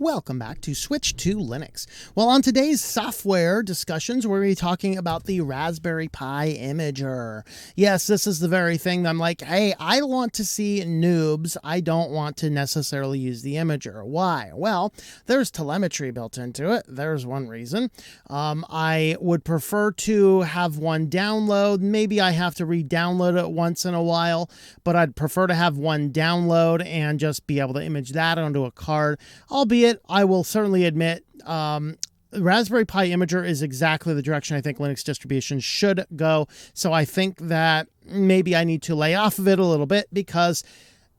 Welcome back to Switch to Linux. Well, on today's software discussions, we're going to be talking about the Raspberry Pi Imager. Yes, this is the very thing that I'm like, hey, I want to see noobs. I don't want to necessarily use the Imager. Why? Well, there's telemetry built into it. There's one reason. I would prefer to have one download. Maybe I have to re-download it once in a while, but I'd prefer to have one download and just be able to image that onto a card, albeit I will certainly admit Raspberry Pi Imager is exactly the direction I think Linux distributions should go. So I think that maybe I need to lay off of it a little bit because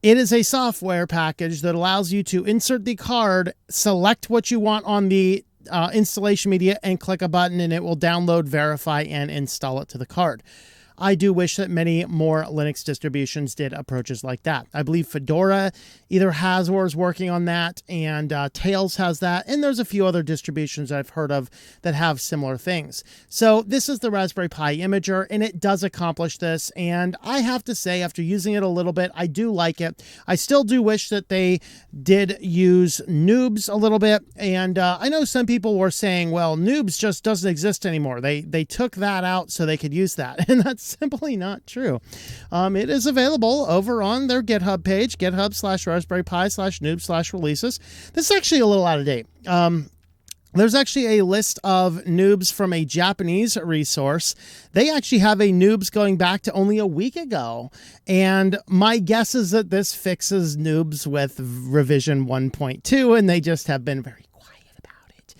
it is a software package that allows you to insert the card, select what you want on the installation media, and click a button, and it will download, verify, and install it to the card. I do wish that many more Linux distributions did approaches like that. I believe Fedora either has or is working on that, and Tails has that, and there's a few other distributions I've heard of that have similar things. So this is the Raspberry Pi Imager, and it does accomplish this, and I have to say, after using it a little bit, I do like it. I still do wish that they did use Noobs a little bit, and I know some people were saying, well, Noobs just doesn't exist anymore. They took that out so they could use that, and that's simply not true. It is available over on their GitHub page, github/raspberry-pi/noob/releases. This is actually a little out of date. There's actually a list of noobs from a Japanese resource. They actually have a noobs going back to only a week ago. And my guess is that this fixes noobs with revision 1.2, and they just have been very quiet about it.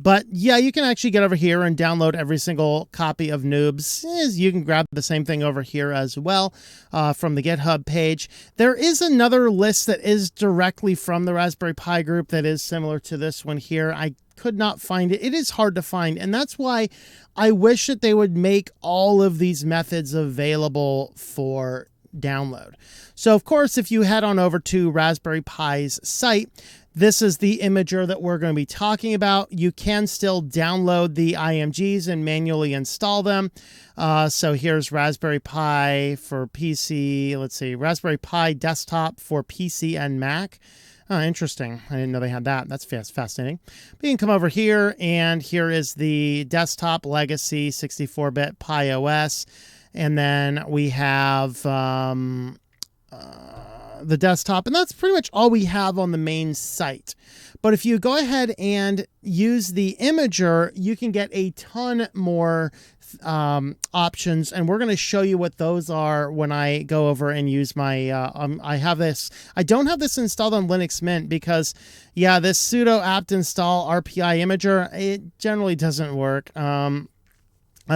But yeah, you can actually get over here and download every single copy of Noobs. You can grab the same thing over here as well from the GitHub page. There is another list that is directly from the Raspberry Pi group that is similar to this one here. I could not find it. It is hard to find, and that's why I wish that they would make all of these methods available for download. So of course, if you head on over to Raspberry Pi's site, this is the Imager that we're going to be talking about. You can still download the IMGs and manually install them. So here's Raspberry Pi for PC. Let's see, Raspberry Pi desktop for PC and Mac. Oh, interesting. I didn't know they had that. That's fascinating. But you can come over here, and here is the desktop legacy 64-bit Pi OS. And then we have the desktop, and that's pretty much all we have on the main site. But if you go ahead and use the Imager, you can get a ton more options, and we're going to show you what those are when I go over and use my I have this. I don't have this installed on Linux Mint because this sudo apt install RPI Imager, it generally doesn't work.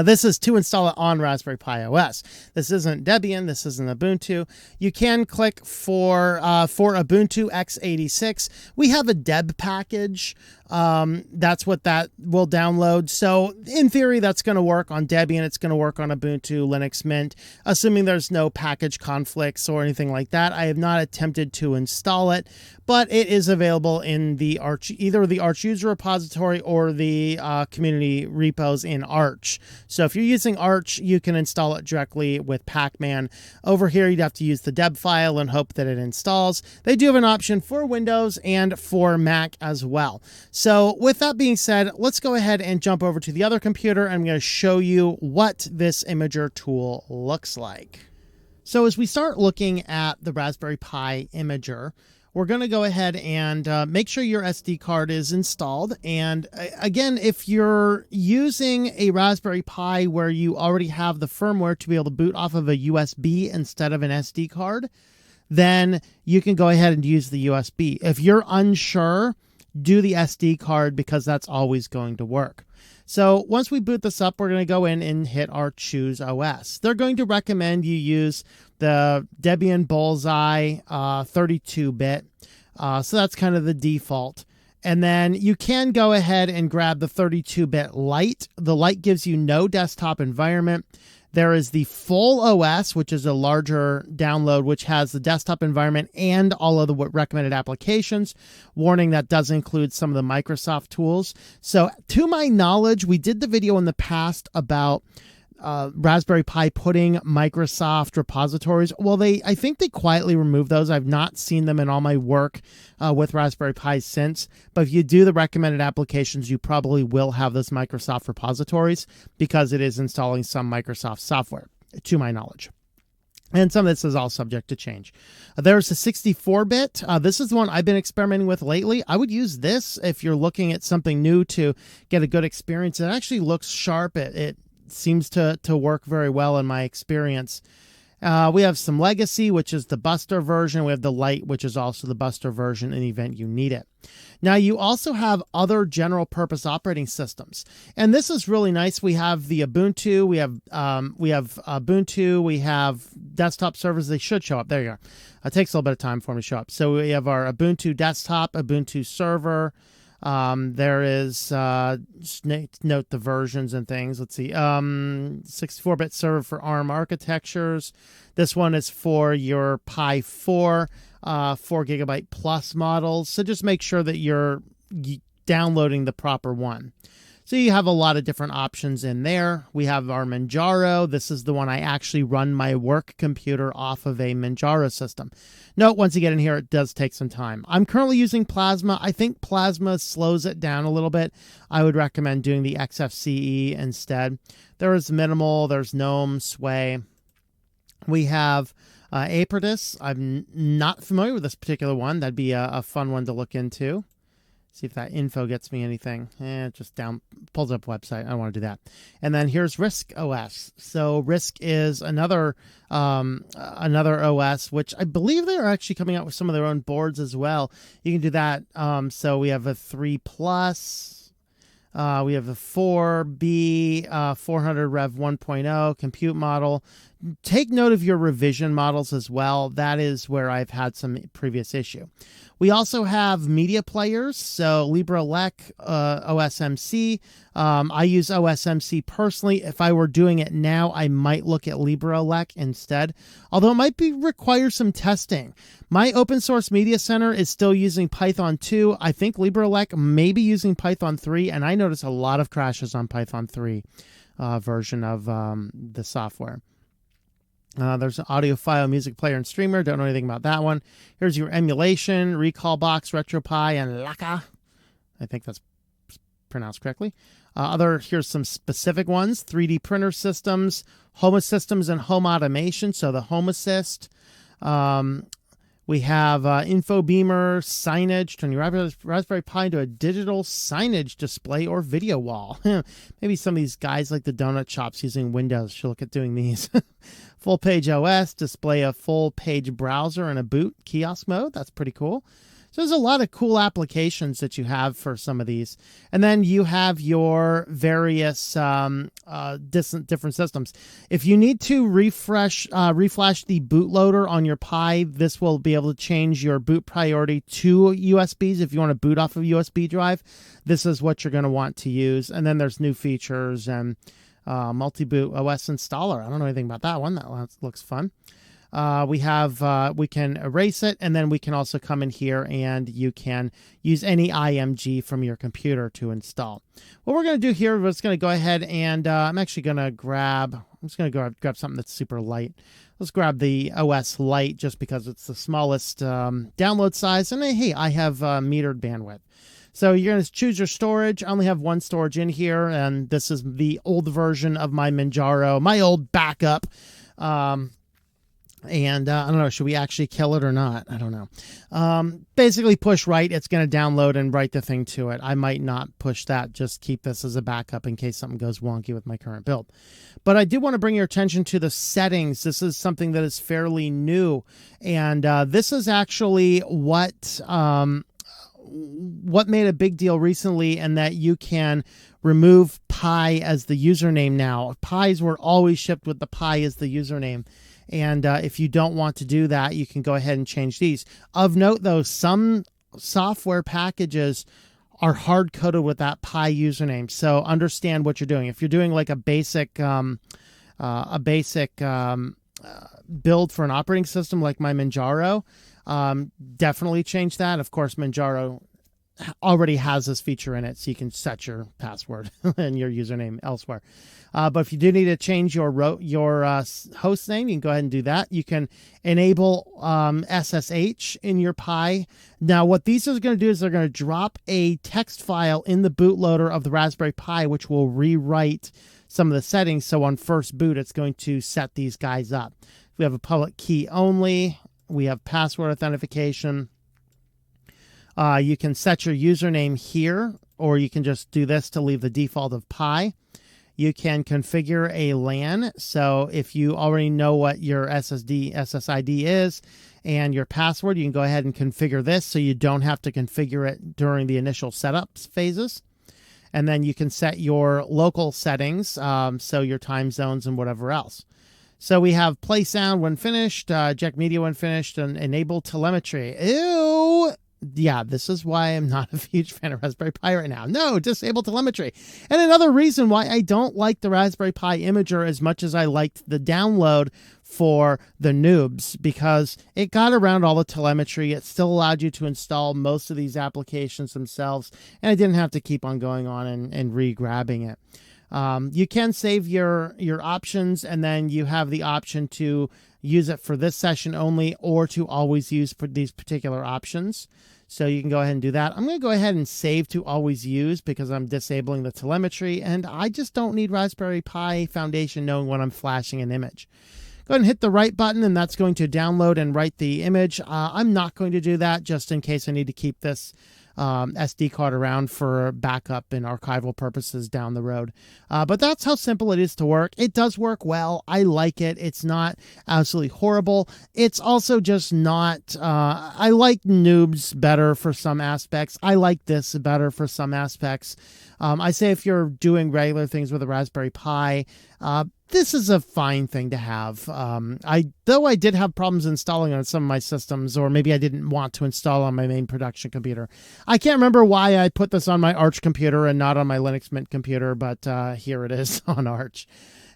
This is to install it on Raspberry Pi OS. This isn't Debian. This isn't Ubuntu. You can click for Ubuntu x86. We have a deb package. That's what that will download. So in theory, that's going to work on Debian. It's going to work on Ubuntu, Linux Mint, assuming there's no package conflicts or anything like that. I have not attempted to install it, but it is available in the Arch, either the Arch user repository or the community repos in Arch. So if you're using Arch, you can install it directly with Pacman. Over here, you'd have to use the deb file and hope that it installs. They do have an option for Windows and for Mac as well. So with that being said, let's go ahead and jump over to the other computer. I'm going to show you what this Imager tool looks like. So as we start looking at the Raspberry Pi Imager, we're going to go ahead and make sure your SD card is installed. And again, if you're using a Raspberry Pi where you already have the firmware to be able to boot off of a USB instead of an SD card, then you can go ahead and use the USB. If you're unsure, do the SD card because that's always going to work. So once we boot this up, we're going to go in and hit our Choose OS. They're going to recommend you use the Debian Bullseye 32-bit. So that's kind of the default. And then you can go ahead and grab the 32-bit Lite. The Lite gives you no desktop environment. There is the full OS, which is a larger download, which has the desktop environment and all of the recommended applications. Warning, that does include some of the Microsoft tools. So to my knowledge, we did the video in the past about Raspberry Pi putting Microsoft repositories. Well, I think they quietly removed those. I've not seen them in all my work with Raspberry Pi since. But if you do the recommended applications, you probably will have those Microsoft repositories because it is installing some Microsoft software, to my knowledge. And some of this is all subject to change. There's a 64-bit. This is the one I've been experimenting with lately. I would use this if you're looking at something new to get a good experience. It actually looks sharp. It seems to work very well in my experience. We have some Legacy, which is the Buster version. We have the Lite, which is also the Buster version in the event you need it. Now, you also have other general purpose operating systems. And this is really nice. We have the Ubuntu. We have Ubuntu. We have desktop servers. They should show up. There you are. It takes a little bit of time for them to show up. So we have our Ubuntu desktop, Ubuntu server. There is, just note the versions and things. Let's see, 64-bit server for ARM architectures. This one is for your Pi 4, 4GB plus models. So just make sure that you're downloading the proper one. So you have a lot of different options in there. We have our Manjaro. This is the one I actually run my work computer off of a Manjaro system. Note, once you get in here, it does take some time. I'm currently using Plasma. I think Plasma slows it down a little bit. I would recommend doing the XFCE instead. There is Minimal. There's GNOME, Sway. We have Aperdis. I'm not familiar with this particular one. That'd be a fun one to look into. See if that info gets me anything. It just pulls up website. I don't want to do that. And then here's Risk OS. So Risk is another OS, which I believe they're actually coming out with some of their own boards as well. You can do that. So we have a 3 Plus. We have a 4B, 400 Rev 1.0 compute model. Take note of your revision models as well. That is where I've had some previous issue. We also have media players, so LibreLec, OSMC. I use OSMC personally. If I were doing it now, I might look at LibreLec instead, although it might require some testing. My open source media center is still using Python 2. I think LibreLec may be using Python 3, and I notice a lot of crashes on Python 3 version of the software. There's an audio file, music player, and streamer. Don't know anything about that one. Here's your emulation, Recalbox, RetroPie, and Laka. I think that's pronounced correctly. Here's some specific ones. 3D printer systems, Home Systems, and home automation. So the Home Assist. We have InfoBeamer, signage, turn your Raspberry Pi into a digital signage display or video wall. Maybe some of these guys like the donut shops using Windows should look at doing these. Full page OS, display a full page browser and a boot kiosk mode. That's pretty cool. So there's a lot of cool applications that you have for some of these. And then you have your various different systems. If you need to refresh the bootloader on your Pi, this will be able to change your boot priority to USBs. If you want to boot off of a USB drive, this is what you're going to want to use. And then there's new features and multi-boot OS installer. I don't know anything about that one. That one looks fun. We can erase it, and then we can also come in here and you can use any IMG from your computer to install. What we're going to do here is going to go ahead and I'm just going to grab something that's super light. Let's grab the OS Lite just because it's the smallest download size, and hey, I have metered bandwidth. So you're going to choose your storage. I only have one storage in here, and this is the old version of my Manjaro, my old backup. And I don't know, should we actually kill it or not? I don't know. Basically push write. It's going to download and write the thing to it. I might not push that. Just keep this as a backup in case something goes wonky with my current build. But I did want to bring your attention to the settings. This is something that is fairly new. And this is actually what made a big deal recently, and that you can remove Pi as the username now. Pis were always shipped with the Pi as the username. And if you don't want to do that, you can go ahead and change these. Of note, though, some software packages are hard-coded with that Pi username. So understand what you're doing. If you're doing like a basic build for an operating system like my Manjaro, definitely change that. Of course, Manjaro already has this feature in it, so you can set your password and your username elsewhere. But if you do need to change your host name, you can go ahead and do that. You can enable SSH in your Pi. Now, what these are going to do is they're going to drop a text file in the bootloader of the Raspberry Pi, which will rewrite some of the settings. So on first boot, it's going to set these guys up. We have a public key only. We have password authentication. You can set your username here, or you can just do this to leave the default of Pi. You can configure a LAN. So if you already know what your SSID is and your password, you can go ahead and configure this so you don't have to configure it during the initial setup phases. And then you can set your local settings, so your time zones and whatever else. So we have play sound when finished, eject media when finished, and enable telemetry. Ew! Yeah, this is why I'm not a huge fan of Raspberry Pi right now. No, disable telemetry. And another reason why I don't like the Raspberry Pi Imager as much as I liked the download for the noobs, because it got around all the telemetry. It still allowed you to install most of these applications themselves, and I didn't have to keep on going on and re-grabbing it. You can save your options, and then you have the option to use it for this session only or to always use these particular options. So you can go ahead and do that. I'm going to go ahead and save to always use because I'm disabling the telemetry, and I just don't need Raspberry Pi Foundation knowing when I'm flashing an image. Go ahead and hit the right button, and that's going to download and write the image. I'm not going to do that just in case I need to keep this SD card around for backup and archival purposes down the road. But that's how simple it is to work. It does work well. I like it. It's not absolutely horrible. It's also just not, I like noobs better for some aspects. I like this better for some aspects. I say if you're doing regular things with a Raspberry Pi, this is a fine thing to have. Though I did have problems installing on some of my systems, or maybe I didn't want to install on my main production computer. I can't remember why I put this on my Arch computer and not on my Linux Mint computer, but here it is on Arch.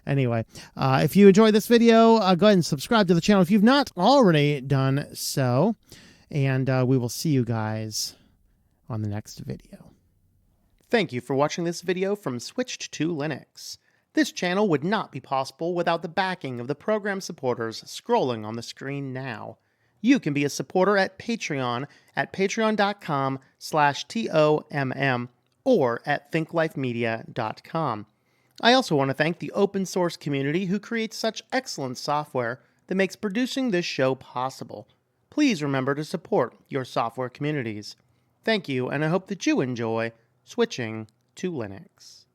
Anyway, if you enjoyed this video, go ahead and subscribe to the channel if you've not already done so. And we will see you guys on the next video. Thank you for watching this video from Switched to Linux. This channel would not be possible without the backing of the program supporters scrolling on the screen now. You can be a supporter at Patreon at patreon.com/TOMM or at thinklifemedia.com. I also want to thank the open source community who creates such excellent software that makes producing this show possible. Please remember to support your software communities. Thank you, and I hope that you enjoy switching to Linux.